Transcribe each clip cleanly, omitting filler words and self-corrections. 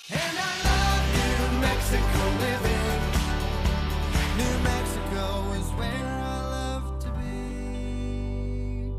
And I love New Mexico living. New Mexico is where I love to be.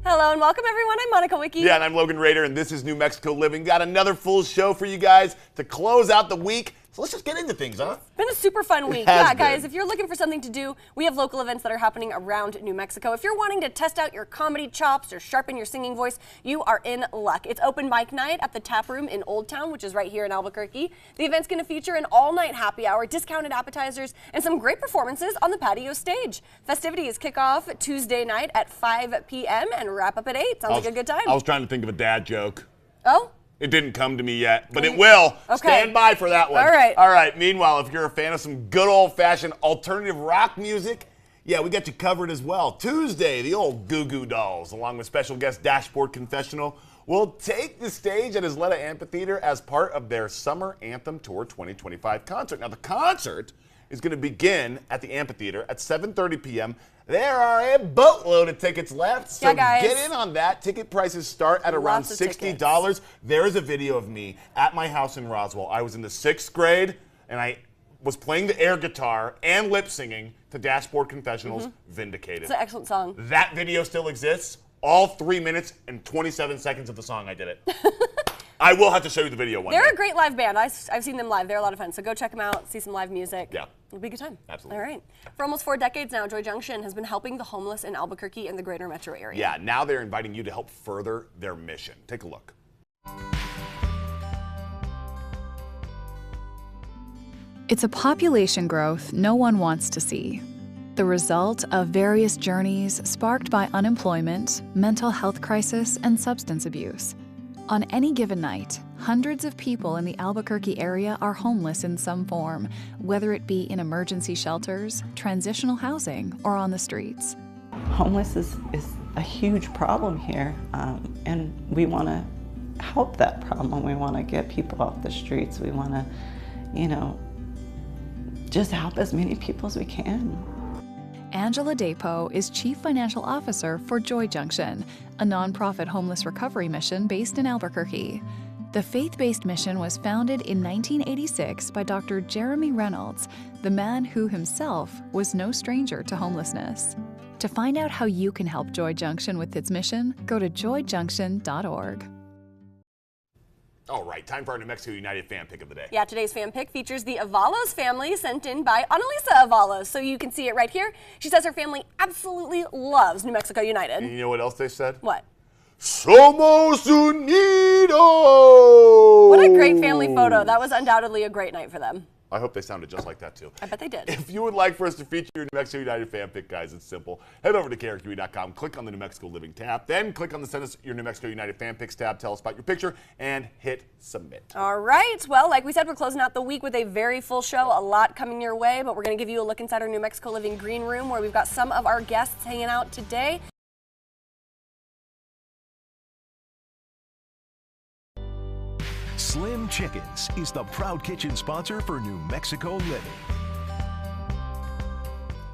Hello and welcome everyone. I'm Monica Wiki. Yeah, and I'm Logan Rader, and this is New Mexico Living. Got another full show for you guys to close out the week. So let's just get into things, huh? It's been a super fun week. has Yeah, guys, been. if you're looking for something to do, we have local events that are happening around New Mexico. If you're wanting to test out your comedy chops or sharpen your singing voice, you are in luck. It's open mic night at the Tap Room in Old Town, which is right here in Albuquerque. The event's going to feature an all-night happy hour, discounted appetizers, and some great performances on the patio stage. Festivities kick off Tuesday night at 5 p.m. and wrap up at 8. Sounds like a good time. I was trying to think of a dad joke. Oh? It didn't come to me yet, but it will. Okay. Stand by for that one. All right. All right. Meanwhile, if you're a fan of some good old-fashioned alternative rock music, yeah, we got you covered as well. Tuesday, the old Goo Goo Dolls, along with special guest Dashboard Confessional, will take the stage at Isleta Amphitheater as part of their Summer Anthem Tour 2025 concert. Now, the concert is going to begin at the amphitheater at 7:30 p.m. There are a boatload of tickets left, so Yeah, guys. get in on that. Ticket prices start at around Lots of $60. There is a video of me at my house in Roswell. I was in the 6th grade, and I was playing the air guitar and lip singing to Dashboard Confessional's Vindicated. It's an excellent song. That video still exists. All 3 minutes and 27 seconds of the song I did it. I will have to show you the video one day. They're a great live band. I've seen them live. They're a lot of fun. So go check them out, see some live music. Yeah. It'll be a good time. Absolutely. All right. For almost 4 decades now, Joy Junction has been helping the homeless in Albuquerque and the greater metro area. Yeah, now they're inviting you to help further their mission. Take a look. It's a population growth no one wants to see. The result of various journeys sparked by unemployment, mental health crisis, and substance abuse. On any given night, hundreds of people in the Albuquerque area are homeless in some form, whether it be in emergency shelters, transitional housing, or on the streets. Homeless is a huge problem here, and we want to help that problem. We want to get people off the streets. We want to, just help as many people as we can. Angela Dapo is Chief Financial Officer for Joy Junction, a nonprofit homeless recovery mission based in Albuquerque. The faith-based mission was founded in 1986 by Dr. Jeremy Reynolds, the man who himself was no stranger to homelessness. To find out how you can help Joy Junction with its mission, go to joyjunction.org. All right, time for our New Mexico United fan pick of the day. Yeah, today's fan pick features the Avalos family sent in by Annalisa Avalos. So you can see it right here. She says her family absolutely loves New Mexico United. And you know what else they said? What? Somos Unidos! What a great family photo. That was undoubtedly a great night for them. I hope they sounded just like that, too. I bet they did. If you would like for us to feature your New Mexico United fan pick, guys, it's simple. Head over to KRQE.com, click on the New Mexico Living tab, then click on the Send Us Your New Mexico United fan picks tab, tell us about your picture, and hit submit. All right. Well, like we said, we're closing out the week with a very full show. A lot coming your way, but we're going to give you a look inside our New Mexico Living Green Room where we've got some of our guests hanging out today. Slim Chickens is the proud kitchen sponsor for New Mexico Living.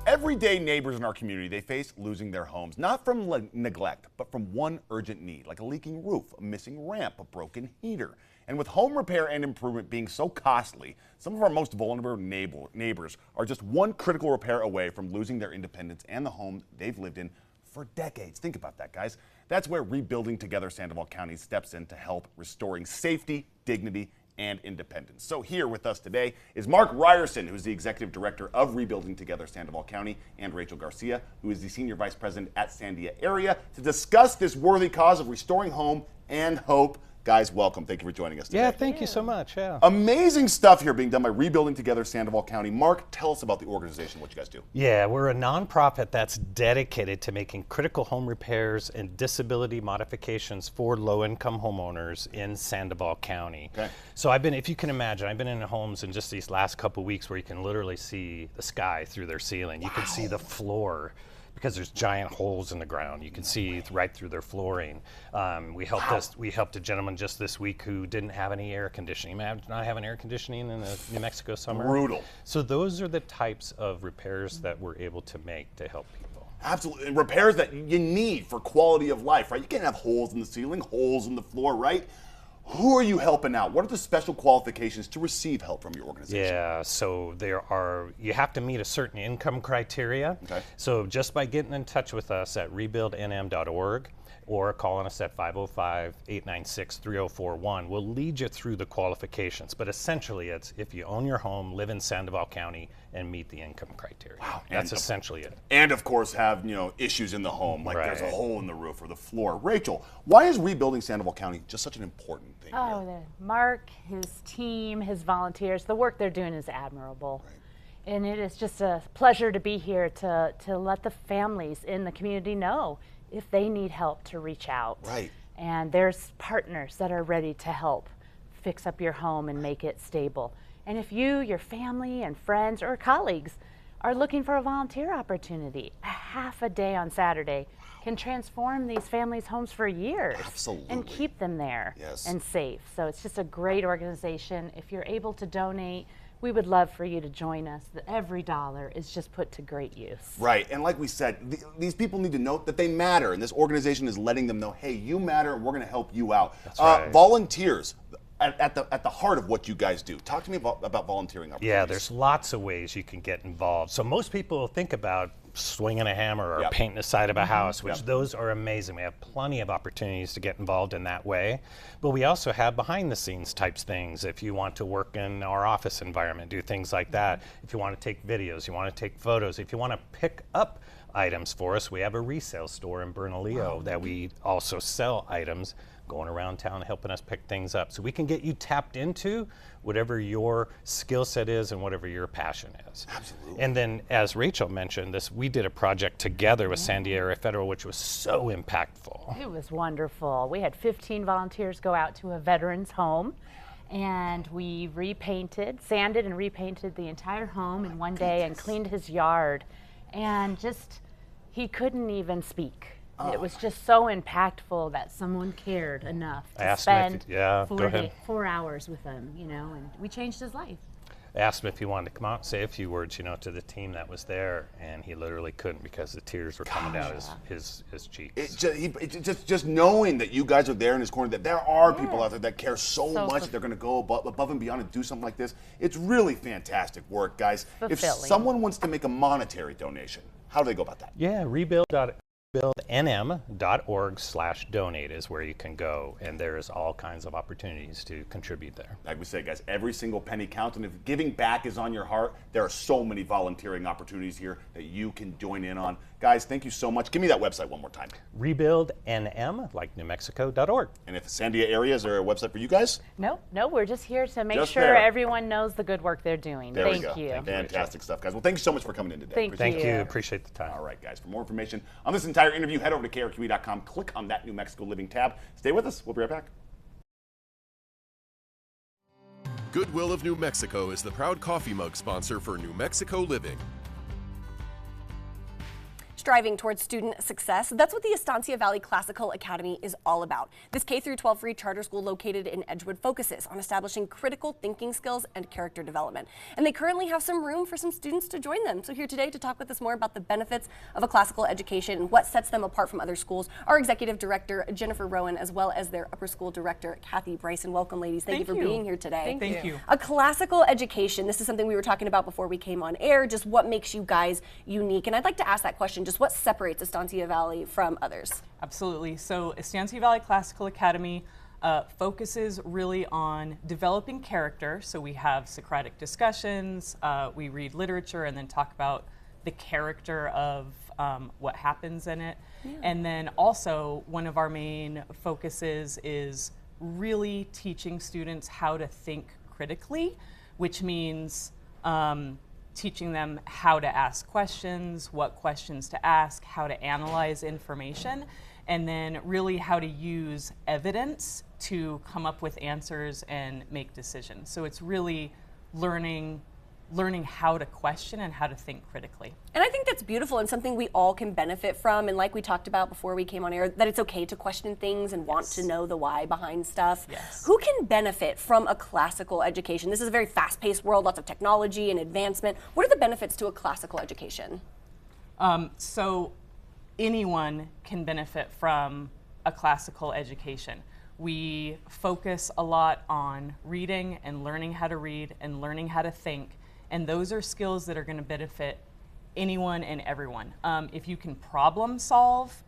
Everyday neighbors in our community, they face losing their homes, not from neglect, but from one urgent need, like a leaking roof, a missing ramp, a broken heater. And with home repair and improvement being so costly, some of our most vulnerable neighbors are just one critical repair away from losing their independence and the home they've lived in for decades. Think about that, guys. That's where Rebuilding Together Sandoval County steps in to help restoring safety, dignity, and independence. So here with us today is Mark Ryerson, who's the Executive Director of Rebuilding Together Sandoval County, and Rachel Garcia, who is the Senior Vice President at Sandia Area, to discuss this worthy cause of restoring home and hope. Guys, welcome. Thank you for joining us today. Yeah, thank you so much. Yeah. Amazing stuff here being done by Rebuilding Together Sandoval County. Mark, tell us about the organization, what you guys do. Yeah, we're a nonprofit that's dedicated to making critical home repairs and disability modifications for low-income homeowners in Sandoval County. Okay. So if you can imagine, I've been in homes in just these last couple weeks where you can literally see the sky through their ceiling. You can see the floor, because there's giant holes in the ground. You can see right through their flooring. We helped a gentleman just this week who didn't have any air conditioning. Imagine not having air conditioning in the New Mexico summer. Brutal. So those are the types of repairs that we're able to make to help people. Absolutely. And repairs that you need for quality of life, right? You can't have holes in the ceiling, holes in the floor, right? Who are you helping out? What are the special qualifications to receive help from your organization? Yeah, so you have to meet a certain income criteria. Okay. So just by getting in touch with us at rebuildnm.org or calling us at 505-896-3041, we'll lead you through the qualifications. But essentially, it's if you own your home, live in Sandoval County, and meet the income criteria. Wow. That's essentially it. And of course have, issues in the home, like there's a Right. hole in the roof or the floor. Rachel, why is rebuilding Sandoval County just such an important thing Oh, here? Mark, his team, his volunteers, the work they're doing is admirable. And it is just a pleasure to be here to let the families in the community know if they need help to reach out. Right. And there's partners that are ready to help fix up your home and make it stable. And if you, your family, and friends or colleagues are looking for a volunteer opportunity, a half a day on Saturday can transform these families' homes for years. Absolutely. And keep them there Yes. and safe. So it's just a great organization. If you're able to donate, we would love for you to join us. Every dollar is just put to great use. Right, and like we said, these people need to know that they matter, and this organization is letting them know, hey, you matter, and we're going to help you out. That's right. Volunteers, at the heart of what you guys do. Talk to me about volunteering opportunities. Yeah, there's lots of ways you can get involved. So most people think about swinging a hammer or Yep. painting the side of a house, which Yep. those are amazing. We have plenty of opportunities to get involved in that way. But we also have behind the scenes types things. If you want to work in our office environment, do things like that. If you want to take videos, you want to take photos, if you want to pick up items for us, we have a resale store in Bernalillo that we also sell items, going around town helping us pick things up. So we can get you tapped into whatever your skill set is and whatever your passion is. Absolutely. And then, as Rachel mentioned, we did a project together with San Diego Federal, which was so impactful. It was wonderful. We had 15 volunteers go out to a veteran's home, and we sanded and repainted the entire home in one day and cleaned his yard. And he couldn't even speak. It was just so impactful that someone cared enough I to asked him spend if go ahead. 4 hours with him, and we changed his life. I asked him if he wanted to come out and say a few words, to the team that was there, and he literally couldn't because the tears were coming down his cheeks. Just knowing that you guys are there in his corner, that there are people out there that care so much that they're going to go above and beyond and do something like this. It's really fantastic work, guys. If Fulfilling. someone wants to make a monetary donation, how do they go about that? Yeah, rebuildnm.org/donate is where you can go, and there's all kinds of opportunities to contribute there. Like we say, guys, every single penny counts, and if giving back is on your heart, there are so many volunteering opportunities here that you can join in on. Guys, thank you so much. Give me that website one more time. Rebuildnm, like NewMexico.org. And if Sandia area, is there a website for you guys? No, we're just here to make Just sure there. everyone knows the good work they're doing. There Thank we go. you. Fantastic stuff, guys. Well, thank you so much for coming in today. Thank Appreciate Thank you. you. Appreciate the time. All right, guys. For more information on this entire interview, head over to krqe.com, click on that New Mexico Living tab. Stay with us. We'll be right back. Goodwill of New Mexico is the proud coffee mug sponsor for New Mexico Living. Striving towards student success, that's what the Estancia Valley Classical Academy is all about. This K-12 free charter school located in Edgewood focuses on establishing critical thinking skills and character development. And they currently have some room for some students to join them. So here today to talk with us more about the benefits of a classical education and what sets them apart from other schools, our Executive Director, Jennifer Rowan, as well as their Upper School Director, Kathy Bryson. Welcome, ladies. Thank you for being here today. Thank you. A classical education, this is something we were talking about before we came on air, just what makes you guys unique. And I'd like to ask that question, just what separates Estancia Valley from others? Absolutely. So Estancia Valley Classical Academy focuses really on developing character. So we have Socratic discussions, we read literature and then talk about the character of what happens in it. Yeah. And then also one of our main focuses is really teaching students how to think critically, which means teaching them how to ask questions, what questions to ask, how to analyze information, and then really how to use evidence to come up with answers and make decisions. So it's really learning how to question and how to think critically. And I think that's beautiful and something we all can benefit from. And like we talked about before we came on air, that it's okay to question things and want to know the why behind stuff. Yes. Who can benefit from a classical education? This is a very fast-paced world, lots of technology and advancement. What are the benefits to a classical education? So anyone can benefit from a classical education. We focus a lot on reading and learning how to read and learning how to think. And those are skills that are going to benefit anyone and everyone. If you can problem solve,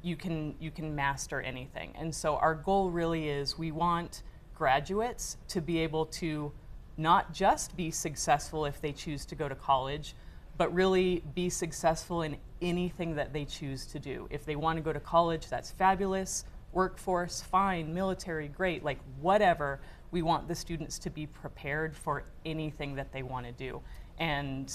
you can master anything. And so our goal really is we want graduates to be able to not just be successful if they choose to go to college, but really be successful in anything that they choose to do. If they want to go to college, that's fabulous. Workforce, fine. Military, great. Like whatever, we want the students to be prepared for anything that they want to do. And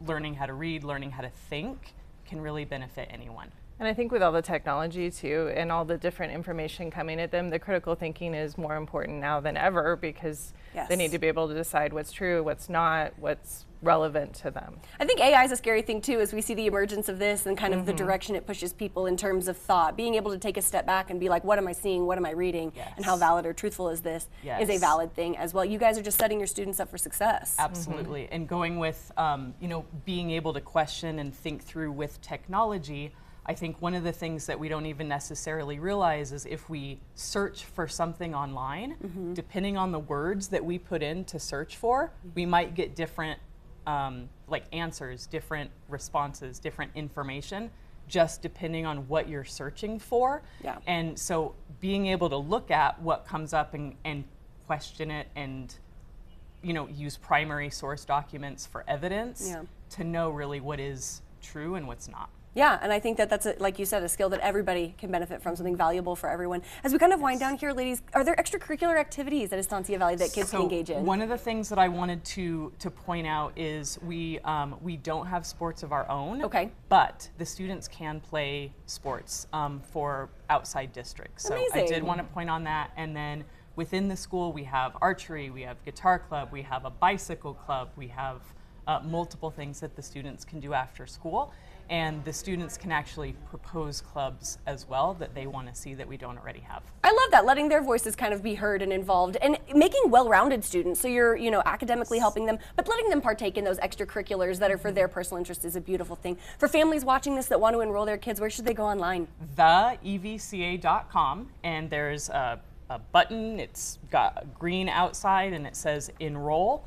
learning how to read, learning how to think can really benefit anyone. And I think with all the technology too and all the different information coming at them, the critical thinking is more important now than ever because they need to be able to decide what's true, what's not, what's relevant to them. I think AI is a scary thing too as we see the emergence of this and kind of the direction it pushes people in terms of thought. Being able to take a step back and be like, what am I seeing, what am I reading, and how valid or truthful is this is a valid thing as well. You guys are just setting your students up for success. Absolutely, and going with being able to question and think through with technology. I think one of the things that we don't even necessarily realize is if we search for something online, depending on the words that we put in to search for, we might get different answers, different responses, different information, just depending on what you're searching for. Yeah. And so being able to look at what comes up and question it and use primary source documents for evidence to know really what is true and what's not. Yeah, and I think that that's, like you said, a skill that everybody can benefit from, something valuable for everyone. As we kind of wind down here, ladies, are there extracurricular activities at Estancia Valley that kids can engage in? One of the things that I wanted to point out is we don't have sports of our own, but the students can play sports for outside districts. So I did want to point on that. And then within the school, we have archery, we have guitar club, we have a bicycle club, we have multiple things that the students can do after school. And the students can actually propose clubs as well that they want to see that we don't already have. I love that, letting their voices kind of be heard and involved, and making well-rounded students. So you're, academically helping them, but letting them partake in those extracurriculars that are for their personal interest is a beautiful thing. For families watching this that want to enroll their kids, where should they go online? TheEVCA.com, and there's a button. It's got green outside, and it says enroll.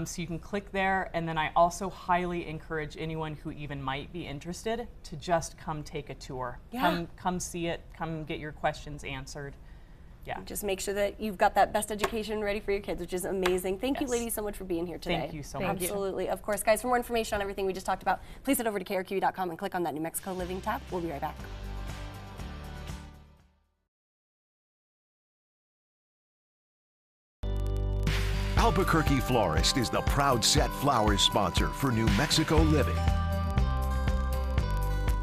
So you can click there, and then I also highly encourage anyone who even might be interested to just come take a tour. Yeah. Come see it, come get your questions answered. Yeah. Just make sure that you've got that best education ready for your kids, which is amazing. Thank you, ladies, so much for being here today. Thank you so much. Absolutely. Of course, guys, for more information on everything we just talked about, please head over to krqe.com and click on that New Mexico Living tab. We'll be right back. Albuquerque Florist is the proud set flowers sponsor for New Mexico Living.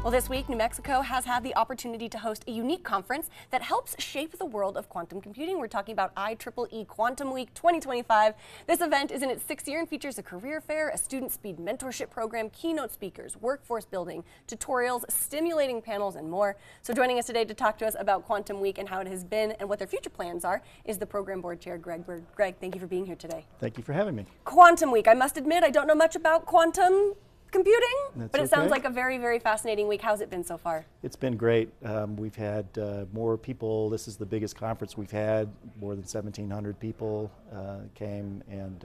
Well, this week, New Mexico has had the opportunity to host a unique conference that helps shape the world of quantum computing. We're talking about IEEE Quantum Week 2025. This event is in its 6th year and features a career fair, a student speed mentorship program, keynote speakers, workforce building, tutorials, stimulating panels, and more. So joining us today to talk to us about Quantum Week and how it has been and what their future plans are is the program board chair, Greg Berg. Greg, thank you for being here today. Thank you for having me. Quantum Week. I must admit, I don't know much about quantum computing, but it sounds okay. like a very, very fascinating week. How's it been so far? It's been great. We've had more people. This is the biggest conference we've had. More than 1,700 people came, and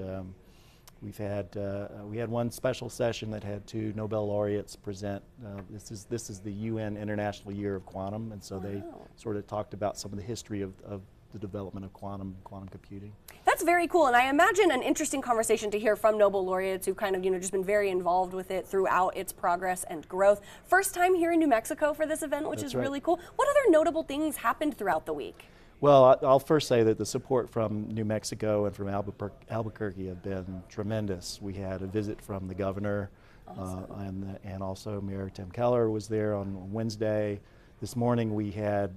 we had one special session that had 2 Nobel laureates present. This is the UN International Year of Quantum, and so they sort of talked about some of the history of the development of quantum computing. That's very cool, and I imagine an interesting conversation to hear from Nobel laureates who kind of, just been very involved with it throughout its progress and growth. First time here in New Mexico for this event, which is really cool. What other notable things happened throughout the week? Well, I'll first say that the support from New Mexico and from Albuquerque have been tremendous. We had a visit from the governor, and also Mayor Tim Keller was there on Wednesday. This morning we had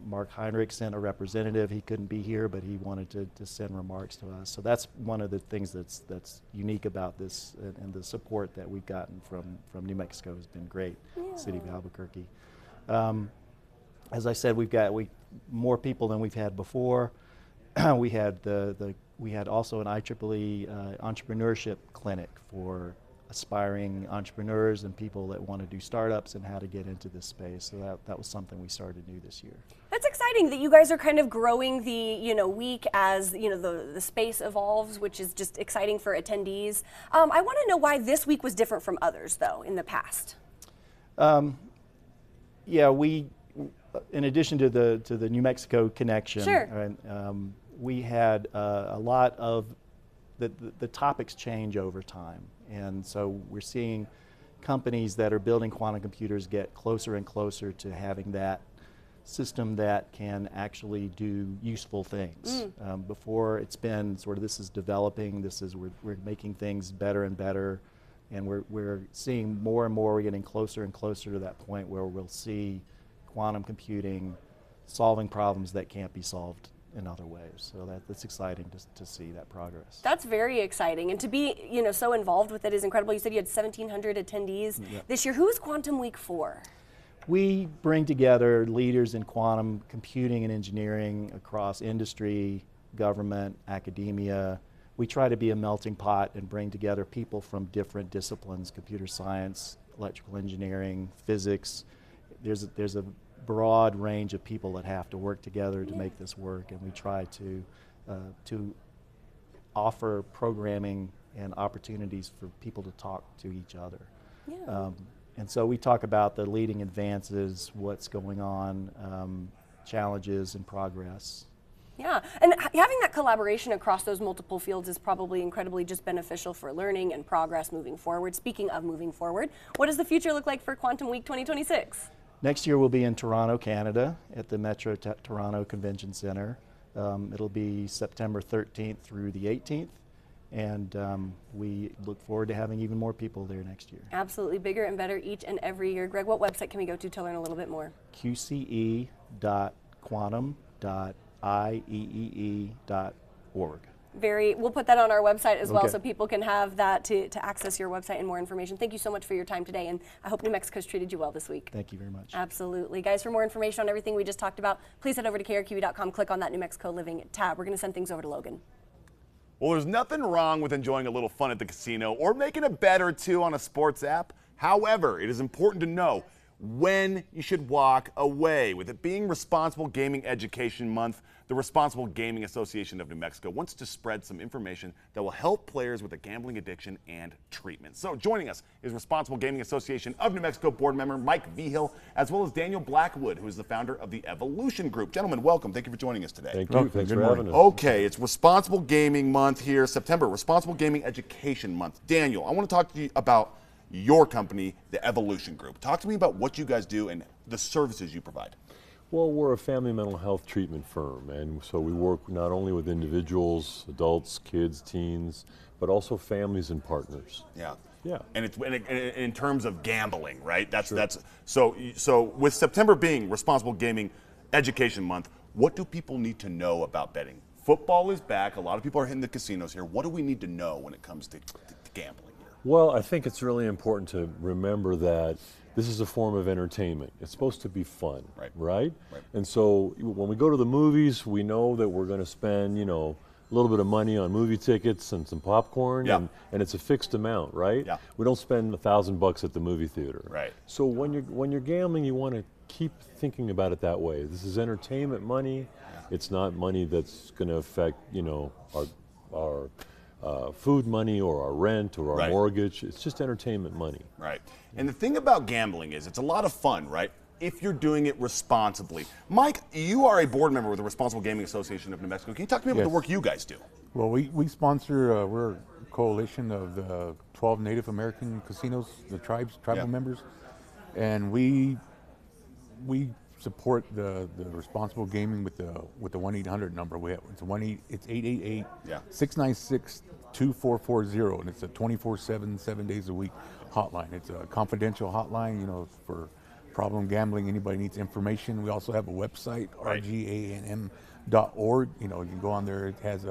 Mark Heinrich sent a representative. He couldn't be here, but he wanted to send remarks to us. So that's one of the things that's unique about this, and the support that we've gotten from New Mexico has been great. City of Albuquerque. As I said, we've got more people than we've had before. we had also an IEEE entrepreneurship clinic for aspiring entrepreneurs and people that want to do startups and how to get into this space. So that was something we started new this year. That's exciting. exciting that you guys are kind of growing the week as the space evolves, which is just exciting for attendees. I want to know why this week was different from others, though, in the past. Yeah, we, in addition to the New Mexico connection, sure. We had a lot of the topics change over time, and so we're seeing companies that are building quantum computers get closer and closer to having that system that can actually do useful things. Before, it's been sort of, this is developing, we're making things better and better, and we're seeing more and more, we're getting closer and closer to that point where we'll see quantum computing solving problems that can't be solved in other ways. So that's exciting to see that progress. That's very exciting, and to be so involved with it is incredible. You said you had 1,700 attendees this year. Who is Quantum Week for? We bring together leaders in quantum computing and engineering across industry, government, academia. We try to be a melting pot and bring together people from different disciplines: computer science, electrical engineering, physics. There's a broad range of people that have to work together to make this work, and we try to offer programming and opportunities for people to talk to each other. And so we talk about the leading advances, what's going on, challenges and progress. Yeah, and having that collaboration across those multiple fields is probably incredibly just beneficial for learning and progress moving forward. Speaking of moving forward, what does the future look like for Quantum Week 2026? Next year we'll be in Toronto, Canada at the Metro Toronto Convention Center. It'll be September 13th through the 18th. And we look forward to having even more people there next year. Absolutely, bigger and better each and every year. Greg, what website can we go to learn a little bit more? qce.quantum.ieee.org. We'll put that on our website as well, so people can have that to access your website and more information. Thank you so much for your time today, and I hope New Mexico's treated you well this week. Thank you very much. Absolutely. Guys, for more information on everything we just talked about, please head over to krqe.com, click on that New Mexico Living tab. We're going to send things over to Logan. Well, there's nothing wrong with enjoying a little fun at the casino or making a bet or two on a sports app. However, it is important to know when you should walk away. With it being Responsible Gaming Education Month, the Responsible Gaming Association of New Mexico wants to spread some information that will help players with a gambling addiction and treatment. So joining us is Responsible Gaming Association of New Mexico board member Mike Vigil, as well as Daniel Blackwood, who is the founder of the Evolution Group. Gentlemen, welcome. Thank you for joining us today. Thank you. Thanks for having us. Okay, it's Responsible Gaming Month here, September, Responsible Gaming Education Month. Daniel, I want to talk to you about your company, the Evolution Group. Talk to me about what you guys do and the services you provide. Well, we're a family mental health treatment firm, and so we work not only with individuals, adults, kids, teens, but also families and partners. Yeah. Yeah. And it's in terms of gambling, right? That's so with September being Responsible Gaming Education Month, what do people need to know about betting? Football is back. A lot of people are hitting the casinos here. What do we need to know when it comes to gambling here? Well, I think it's really important to remember that this is a form of entertainment. It's supposed to be fun, right? And so when we go to the movies, we know that we're going to spend, a little bit of money on movie tickets and some popcorn, and it's a fixed amount, right? Yeah. We don't spend $1,000 at the movie theater. Right. So when you're gambling, you want to keep thinking about it that way. This is entertainment money. It's not money that's going to affect, our food money or our rent or our mortgage. It's just entertainment money. Right. And the thing about gambling is it's a lot of fun, right? If you're doing it responsibly. Mike, you are a board member with the Responsible Gaming Association of New Mexico. Can you talk to me about the work you guys do? Well, we sponsor, we're a coalition of the 12 Native American casinos, the tribal members, and we support the responsible gaming with the 1-800 number. It's 888-696-2440, and it's a 24/7, 7 days a week hotline. It's a confidential hotline, for problem gambling. Anybody needs information. We also have a website, rganm.org. You can go on there. It has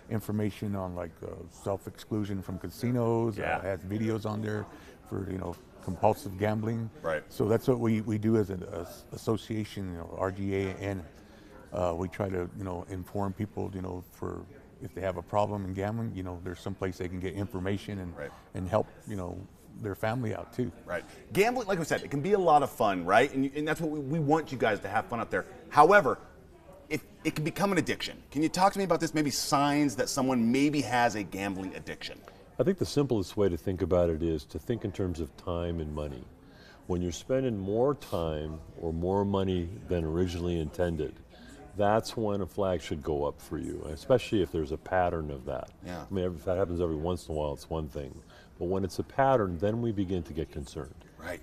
information on self-exclusion from casinos. It has videos on there for compulsive gambling. Right. So that's what we do as an association, RGAN. We try to inform people, for if they have a problem in gambling, there's some place they can get information and help their family out too. Right. Gambling, like I said, it can be a lot of fun, right? And that's what we want you guys to have fun out there. However, if it can become an addiction. Can you talk to me about this, maybe signs that someone maybe has a gambling addiction? I think the simplest way to think about it is to think in terms of time and money. When you're spending more time or more money than originally intended, that's when a flag should go up for you, especially if there's a pattern of that. Yeah. I mean, if that happens every once in a while, it's one thing. But when it's a pattern, then we begin to get concerned. Right.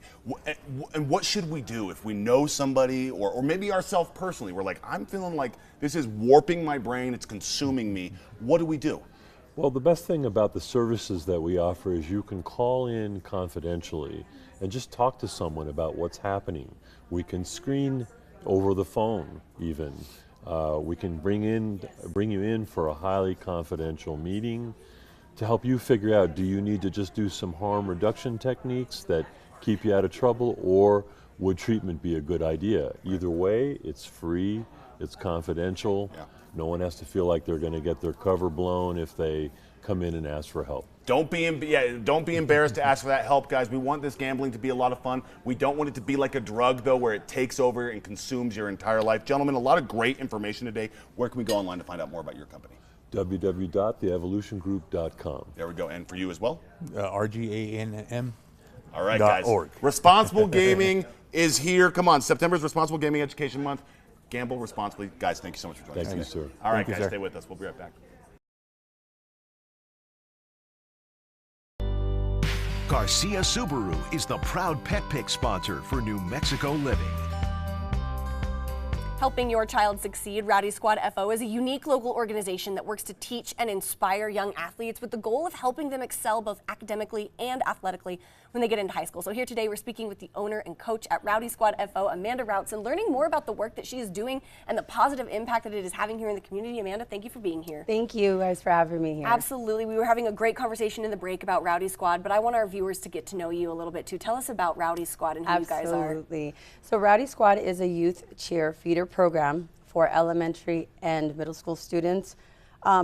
And what should we do if we know somebody, or maybe ourselves personally, we're like, I'm feeling like this is warping my brain, it's consuming me. What do we do? Well, the best thing about the services that we offer is you can call in confidentially and just talk to someone about what's happening. We can screen over the phone even. We can bring you in for a highly confidential meeting to help you figure out, do you need to just do some harm reduction techniques that keep you out of trouble, or would treatment be a good idea? Either way, it's free, it's confidential. Yeah. No one has to feel like they're going to get their cover blown if they come in and ask for help. Don't be embarrassed to ask for that help, guys. We want this gambling to be a lot of fun. We don't want it to be like a drug, though, where it takes over and consumes your entire life. Gentlemen, a lot of great information today. Where can we go online to find out more about your company? www.theevolutiongroup.com. There we go. And for you as well? RGANM. All right, guys. .org. Responsible gaming is here. Come on, September's Responsible Gaming Education Month. Gamble responsibly. Guys, thank you so much for joining us. Thank you, sir. All right, Thank you, guys, sir. stay with us. We'll be right back. Garcia Subaru is the proud pet pick sponsor for New Mexico Living. Helping Your Child Succeed, Rowdy Squad FO is a unique local organization that works to teach and inspire young athletes with the goal of helping them excel both academically and athletically when they get into high school. So here today we're speaking with the owner and coach at Rowdy Squad FO, Amanda Routson, learning more about the work that she is doing and the positive impact that it is having here in the community. Amanda, thank you for being here. Thank you guys for having me here. Absolutely. We were having a great conversation in the break about Rowdy Squad, but I want our viewers to get to know you a little bit too. Tell us about Rowdy Squad and who you guys are. Absolutely. So Rowdy Squad is a youth cheer feeder program for elementary and middle school students,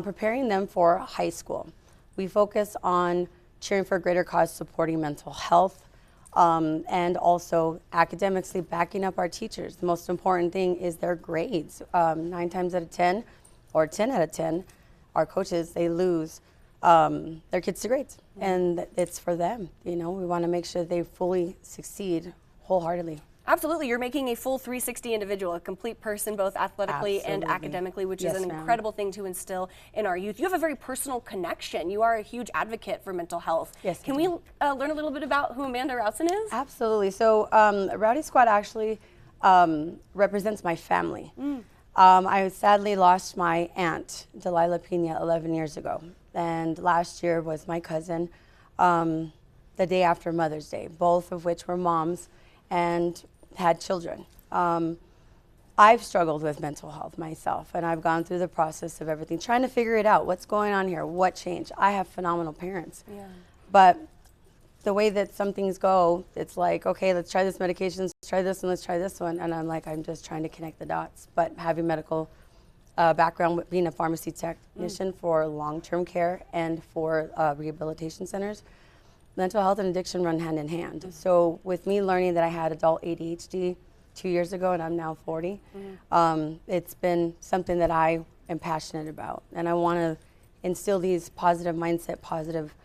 preparing them for high school. We focus on cheering for a greater cause, supporting mental health, and also academically backing up our teachers. The most important thing is their grades. 9 times out of 10, or 10 out of 10, our coaches, they lose their kids to grades. And it's for them, you know, we want to make sure they fully succeed wholeheartedly. Absolutely. You're making a full 360 individual, a complete person, both athletically and academically, which is an incredible thing to instill in our youth. You have a very personal connection. You are a huge advocate for mental health. Yes. Can we learn a little bit about who Amanda Routson is? Absolutely. So Rowdy Squad actually represents my family. I sadly lost my aunt, Delilah Pena, 11 years ago. And last year was my cousin, the day after Mother's Day, both of which were moms and had children. I've struggled with mental health myself, and I've gone through the process of everything, trying to figure it out. What's going on here? What changed? I have phenomenal parents. Yeah. But the way that some things go, it's like, okay, let's try this medication, let's try this one, let's try this one. And I'm like, I'm just trying to connect the dots. But having medical background, with being a pharmacy technician for long-term care and for rehabilitation centers, mental health and addiction run hand in hand. So with me learning that I had adult ADHD 2 years ago, and I'm now 40, it's been something that I am passionate about. And I want to instill these positive mindset, positive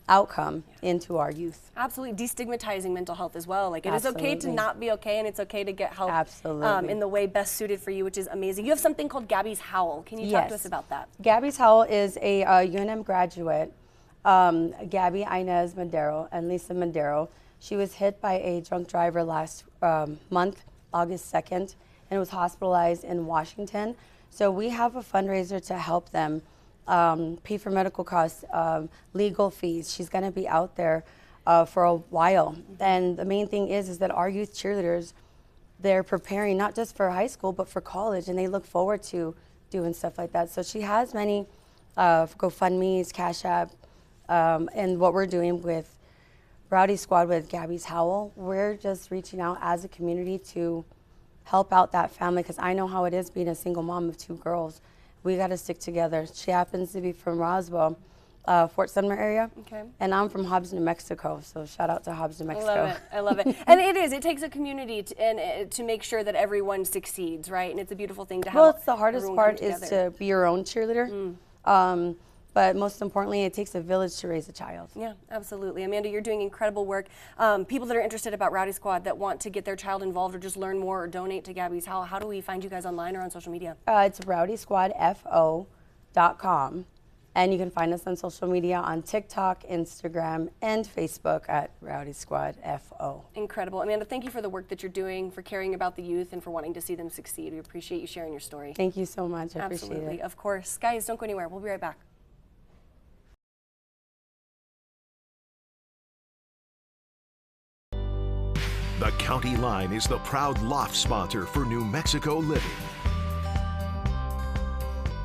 outcome into our youth. Absolutely. Destigmatizing mental health as well. Like, it is okay to not be okay, and it's okay to get help in the way best suited for you, which is amazing. You have something called Gabby's Howl. Can you talk to us about that? Gabby's Howl is a UNM graduate, Gabby Inez Madero and Lisa Madero. She was hit by a drunk driver last month, August 2nd, and was hospitalized in Washington. So we have a fundraiser to help them pay for medical costs, legal fees. She's going to be out there for a while. And the main thing is that our youth cheerleaders, they're preparing not just for high school, but for college, and they look forward to doing stuff like that. So she has many GoFundMe's, Cash App, and what we're doing with Rowdy Squad with Gabby's Howl, we're just reaching out as a community to help out that family, because I know how it is being a single mom of 2 girls. We got to stick together. She happens to be from Roswell, Fort Sumner area. Okay. And I'm from Hobbs, New Mexico, so shout out to Hobbs, New Mexico. I love it. I love it. And it takes a community to make sure that everyone succeeds, right? And it's a beautiful thing to have. Well, it's the hardest everyone part come is together. to be your own cheerleader. But most importantly, it takes a village to raise a child. Yeah, absolutely. Amanda, you're doing incredible work. People that are interested about Rowdy Squad that want to get their child involved or just learn more or donate to Gabby's, how do we find you guys online or on social media? It's rowdysquadfo.com. And you can find us on social media on TikTok, Instagram, and Facebook at Rowdy Squad FO. Incredible. Amanda, thank you for the work that you're doing, for caring about the youth, and for wanting to see them succeed. We appreciate you sharing your story. Thank you so much. I Absolutely. appreciate it. Of course. Guys, don't go anywhere. We'll be right back. The County Line is the proud loft sponsor for New Mexico Living.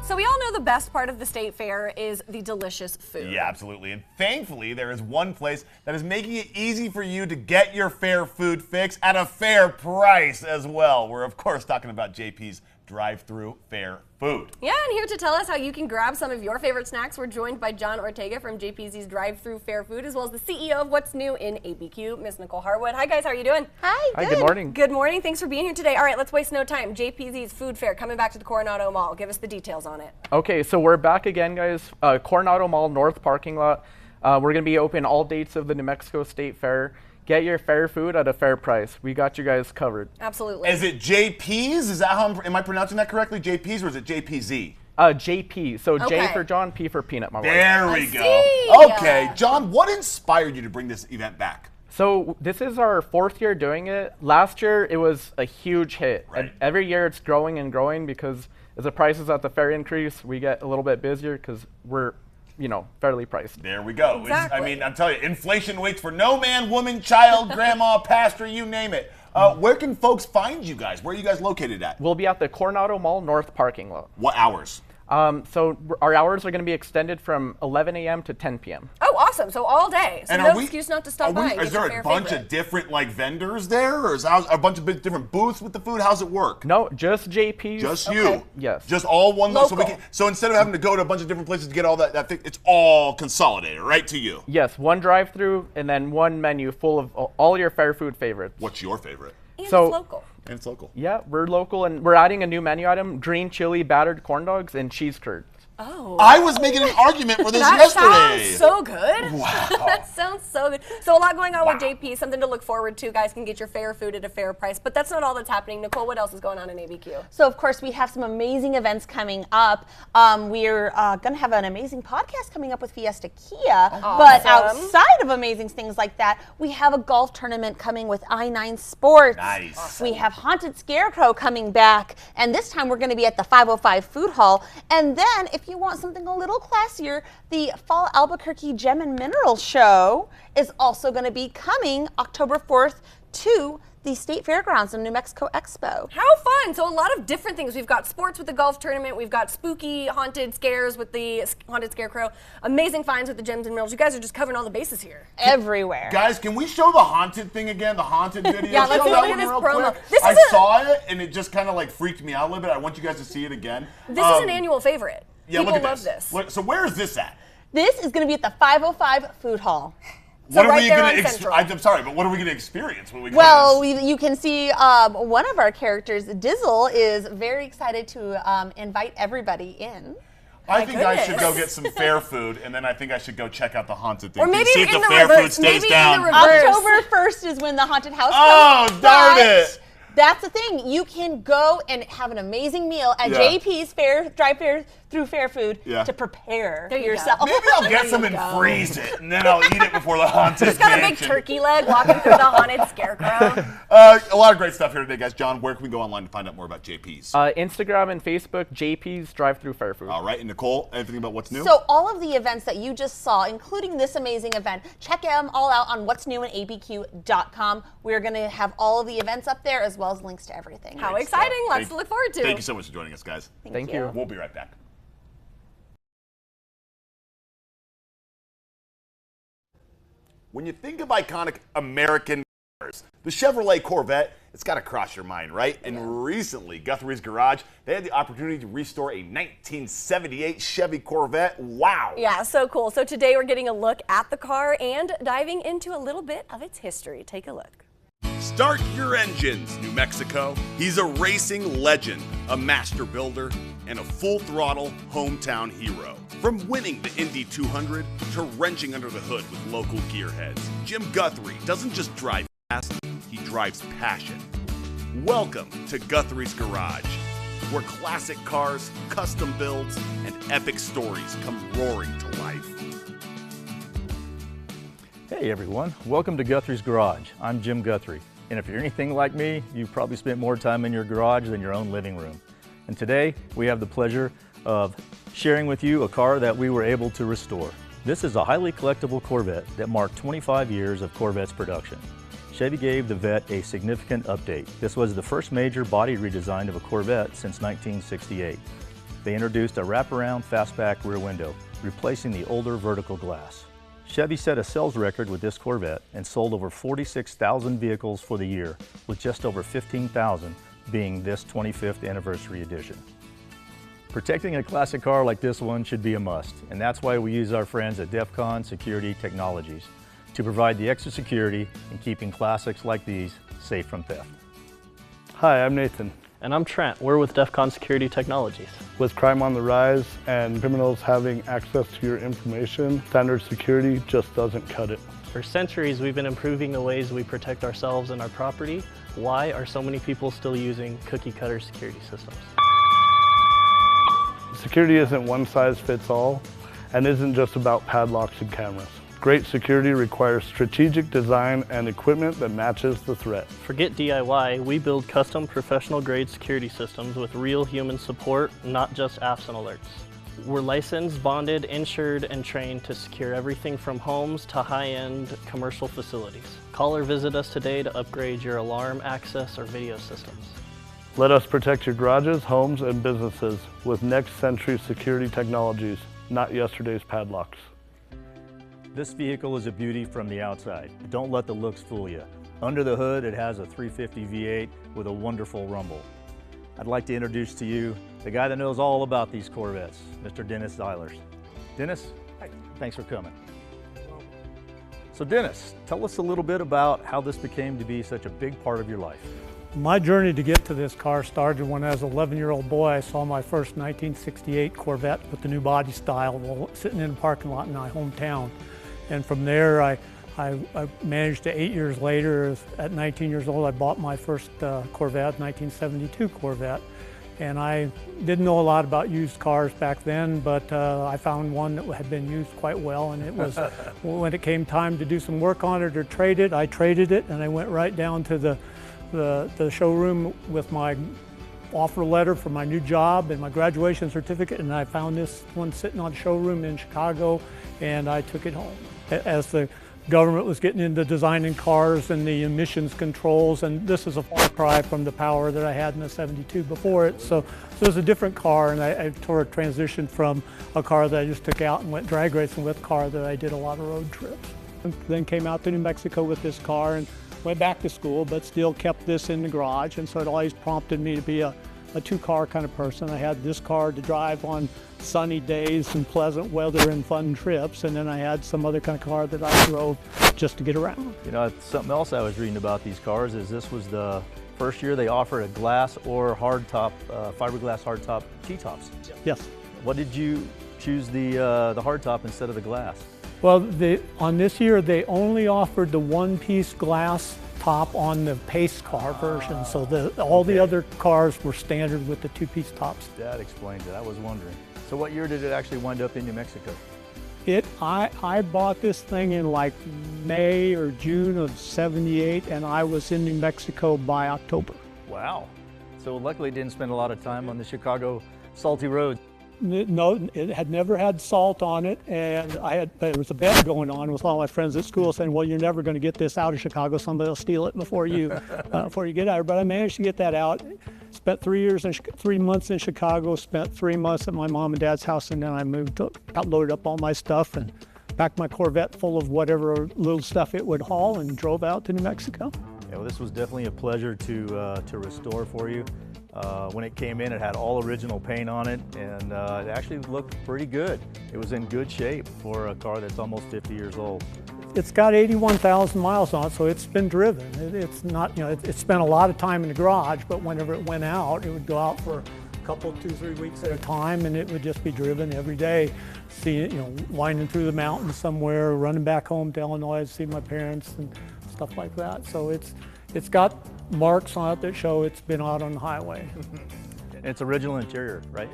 So we all know the best part of the state fair is the delicious food. Yeah, absolutely. And thankfully, there is one place that is making it easy for you to get your fair food fix at a fair price as well. We're, of course, talking about JP's drive-through fair food. Yeah, and here to tell us how you can grab some of your favorite snacks, we're joined by John Ortega from JPZ's Drive-Thru Fair Food, as well as the CEO of What's New in ABQ, Miss Nicole Harwood. Hi, guys. How are you doing? Hi, good morning. Good morning. Thanks for being here today. All right, let's waste no time. JPZ's Food Fair coming back to the Coronado Mall. Give us the details on it. Okay, so we're back again, guys. Coronado Mall North parking lot. We're going to be open all dates of the New Mexico State Fair. Get your fair food at a fair price. We got you guys covered. Absolutely. Is it JP's? Is that how am I pronouncing that correctly? JP's, or is it JPZ? JP. So Okay. J for John, P for Peanut, my wife. There we go. see. Okay, John, what inspired you to bring this event back? So this is our 4th year doing it. Last year it was a huge hit. Right. And every year it's growing and growing because as the prices at the fair increase, we get a little bit busier because we're, fairly priced. There we go. Exactly. I mean, I'm telling you, inflation waits for no man, woman, child, grandma, pastor, you name it. Where can folks find you guys? Where are you guys located at? We'll be at the Coronado Mall North parking lot. What hours? So our hours are going to be extended from 11 a.m. to 10 p.m. Oh, awesome. So all day. So And no are we- excuse not to stop by. and Is get your there fair a bunch favorite. of different vendors there, or is a bunch of different booths with the food? How's it work? No, just JP's. Just you. Yes. Just all one. Local. So instead of having to go to a bunch of different places to get all that thing, it's all consolidated right to you. Yes, one drive-through and then one menu full of all your fair food favorites. What's your favorite? And So- it's local. And it's local. Yeah, we're local and we're adding a new menu item: green chili battered corn dogs and cheese curds. Oh. I was making an argument for this That yesterday. sounds so good. Wow. That sounds so good. So a lot going on with JP, something to look forward to. Guys can get your fair food at a fair price. But that's not all that's happening. Nicole, what else is going on in ABQ? So, of course, we have some amazing events coming up. We're going to have an amazing podcast coming up with Fiesta Kia. But outside of amazing things like that, we have a golf tournament coming with I-9 Sports. Nice. Awesome. We have Haunted Scarecrow coming back. And this time we're going to be at the 505 Food Hall. And then, if you want something a little classier, the Fall Albuquerque Gem and Mineral Show is also going to be coming October 4th to the State Fairgrounds in New Mexico Expo. How fun. So a lot of different things. We've got sports with the golf tournament. We've got spooky haunted scares with the Haunted Scarecrow. Amazing finds with the Gems and Minerals. You guys are just covering all the bases here. Everywhere. Guys, can we show the haunted thing again? The haunted video? Yeah, let's Show look that at one this real promo. quick. This I is a- saw it, and it just kind of like freaked me out a little bit. I want you guys to see it again. This is an annual favorite. Yeah, People look at love this. Look, so where is this at? This is going to be at the 505 Food Hall. So What are right we there gonna on Central. I'm sorry, but what are we going to experience when we go Well, to this? you can see one of our characters, Dizzle, is very excited to invite everybody in. I think I should go goodness. get some fair food, and then I think I should go check out the haunted thing. Or maybe see if in the the fair reverse. food stays Maybe in down. the reverse. October 1st is when the haunted house Oh, comes. darn but it. That's the thing. You can go and have an amazing meal at Yeah. JP's Drive-Thru Fair Food Yeah. to prepare There you go. yourself. Maybe I'll get some and freeze it, and then I'll eat it before the haunted Just got a big mansion. turkey leg walking through the Haunted Scarecrow. A lot of great stuff here today, guys. John, where can we go online to find out more about JP's? Instagram and Facebook, JP's Drive-Thru Fair Food. All right, and Nicole, anything about what's new? So all of the events that you just saw, including this amazing event, check them all out on what's new in abq.com. We're going to have all of the events up there as well as links to everything. How exciting. Lots to look forward to. Thank you so much for joining us, guys. Thank you. We'll be right back. When you think of iconic American cars, the Chevrolet Corvette It's got to cross your mind, right? And recently, Guthrie's Garage, they had the opportunity to restore a 1978 Chevy Corvette. Wow. Yeah, so cool. So today we're getting a look at the car and diving into a little bit of its history. Take a look. Start your engines, New Mexico. He's a racing legend, a master builder, and a full-throttle hometown hero. From winning the Indy 200 to wrenching under the hood with local gearheads, Jim Guthrie doesn't just drive fast, he drives passion. Welcome to Guthrie's Garage, where classic cars, custom builds, and epic stories come roaring to life. Hey everyone, welcome to Guthrie's Garage. I'm Jim Guthrie, and if you're anything like me, you've probably spent more time in your garage than your own living room. And today, we have the pleasure of sharing with you a car that we were able to restore. This is a highly collectible Corvette that marked 25 years of Corvette's production. Chevy gave the Vette a significant update. This was the first major body redesign of a Corvette since 1968. They introduced a wraparound fastback rear window, replacing the older vertical glass. Chevy set a sales record with this Corvette and sold over 46,000 vehicles for the year, with just over 15,000 being this 25th anniversary edition. Protecting a classic car like this one should be a must, and that's why we use our friends at DEFCON Security Technologies to provide the extra security in keeping classics like these safe from theft. Hi, I'm Nathan. And I'm Trent. We're with DEFCON Security Technologies. With crime on the rise and criminals having access to your information, standard security just doesn't cut it. For centuries, we've been improving the ways we protect ourselves and our property. Why are so many people still using cookie-cutter security systems? Security isn't one size fits all and isn't just about padlocks and cameras. Great security requires strategic design and equipment that matches the threat. Forget DIY, we build custom professional-grade security systems with real human support, not just apps and alerts. We're licensed, bonded, insured, and trained to secure everything from homes to high-end commercial facilities. Call or visit us today to upgrade your alarm, access, or video systems. Let us protect your garages, homes, and businesses with next-century security technologies, not yesterday's padlocks. This vehicle is a beauty from the outside. Don't let the looks fool you. Under the hood, it has a 350 V8 with a wonderful rumble. I'd like to introduce to you the guy that knows all about these Corvettes, Mr. Dennis Zeilers. Dennis, hi. Thanks for coming. So Dennis, tell us a little bit about how this became to be such a big part of your life. My journey to get to this car started when I was an 11-year-old boy. I saw my first 1968 Corvette with the new body style sitting in a parking lot in my hometown. And from there, I managed to 8 years later, at 19 years old, I bought my first Corvette, 1972 Corvette. And I didn't know a lot about used cars back then, but I found one that had been used quite well. And it was, when it came time to do some work on it or trade it, I traded it and I went right down to the showroom with my offer letter for my new job and my graduation certificate, and I found this one sitting on a showroom in Chicago, and I took it home. As the government was getting into designing cars and the emissions controls, and this is a far cry from the power that I had in the 72 before it, so it was a different car, and I transitioned from a car that I just took out and went drag racing with, a car that I did a lot of road trips. And then came out to New Mexico with this car and went back to school, but still kept this in the garage, and so it always prompted me to be a two-car kind of person. I had this car to drive on sunny days and pleasant weather and fun trips, and then I had some other kind of car that I drove just to get around. You know, something else I was reading about these cars is this was the first year they offered a glass or hardtop, fiberglass hardtop T-tops. Yes. What did you choose the hardtop instead of the glass? Well, on this year, they only offered the one-piece glass top on the pace car version, so all the other cars were standard with the two-piece tops. That explains it. I was wondering. So what year did it actually wind up in New Mexico? I bought this thing in like May or June of '78, and I was in New Mexico by October. Wow. So luckily it didn't spend a lot of time on the Chicago salty roads. No, it had never had salt on it, and there was a bet going on with all my friends at school saying, well, you're never going to get this out of Chicago, somebody will steal it before you get out. But I managed to get that out. Spent 3 months in Chicago, spent 3 months at my mom and dad's house, and then I loaded up all my stuff and packed my Corvette full of whatever little stuff it would haul and drove out to New Mexico. Yeah, well, this was definitely a pleasure to restore for you. When it came in, it had all original paint on it, and it actually looked pretty good. It was in good shape for a car that's almost 50 years old. It's got 81,000 miles on it, so it's been driven. It's not, you know, it spent a lot of time in the garage, but whenever it went out, it would go out for a couple, 2-3 weeks at a time, and it would just be driven every day. See it, you know, winding through the mountains somewhere, running back home to Illinois to see my parents and stuff like that. So it's got marks on it that show it's been out on the highway. It's original interior, right?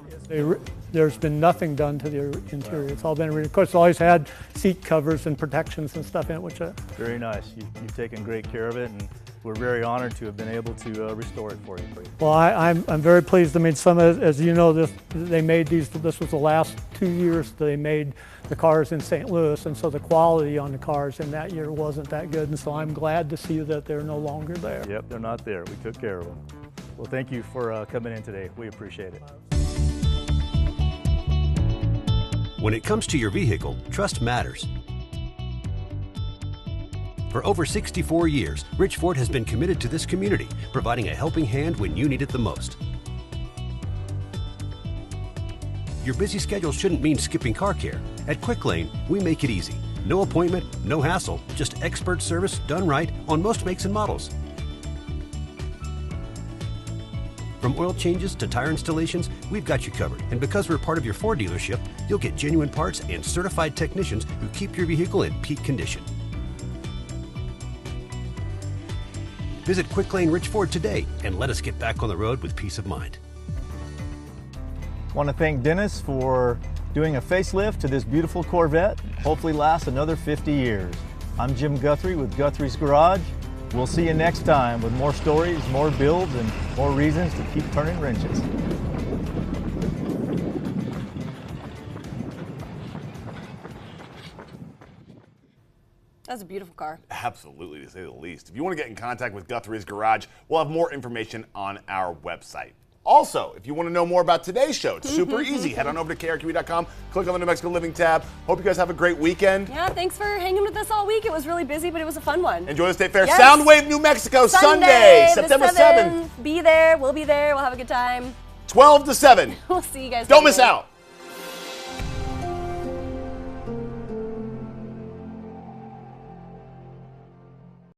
There's been nothing done to the interior. It's all been, of course, it's always had seat covers and protections and stuff in it, which very nice. You've taken great care of it, and we're very honored to have been able to restore it for you. Well, I'm very pleased. I mean, as you know, they made these. This was the last 2 years they made the cars in St. Louis, and so the quality on the cars in that year wasn't that good. And so I'm glad to see that they're no longer there. Yep, they're not there. We took care of them. Well, thank you for coming in today. We appreciate it. When it comes to your vehicle, trust matters. For over 64 years, Rich Ford has been committed to this community, providing a helping hand when you need it the most. Your busy schedule shouldn't mean skipping car care. At Quick Lane, we make it easy. No appointment, no hassle, just expert service done right on most makes and models. From oil changes to tire installations, we've got you covered. And because we're part of your Ford dealership, you'll get genuine parts and certified technicians who keep your vehicle in peak condition. Visit Quick Lane Rich Ford today and let us get back on the road with peace of mind. I want to thank Dennis for doing a facelift to this beautiful Corvette. Hopefully lasts another 50 years. I'm Jim Guthrie with Guthrie's Garage. We'll see you next time with more stories, more builds, and more reasons to keep turning wrenches. That's a beautiful car. Absolutely, to say the least. If you want to get in contact with Guthrie's Garage, we'll have more information on our website. Also, if you want to know more about today's show, it's super easy. Head on over to KRQE.com, click on the New Mexico Living tab. Hope you guys have a great weekend. Yeah, thanks for hanging with us all week. It was really busy, but it was a fun one. Enjoy the State Fair. Yes. Soundwave New Mexico, Sunday, September 7th. Be there. We'll be there. We'll have a good time. 12 to 7. We'll see you guys. Don't miss out.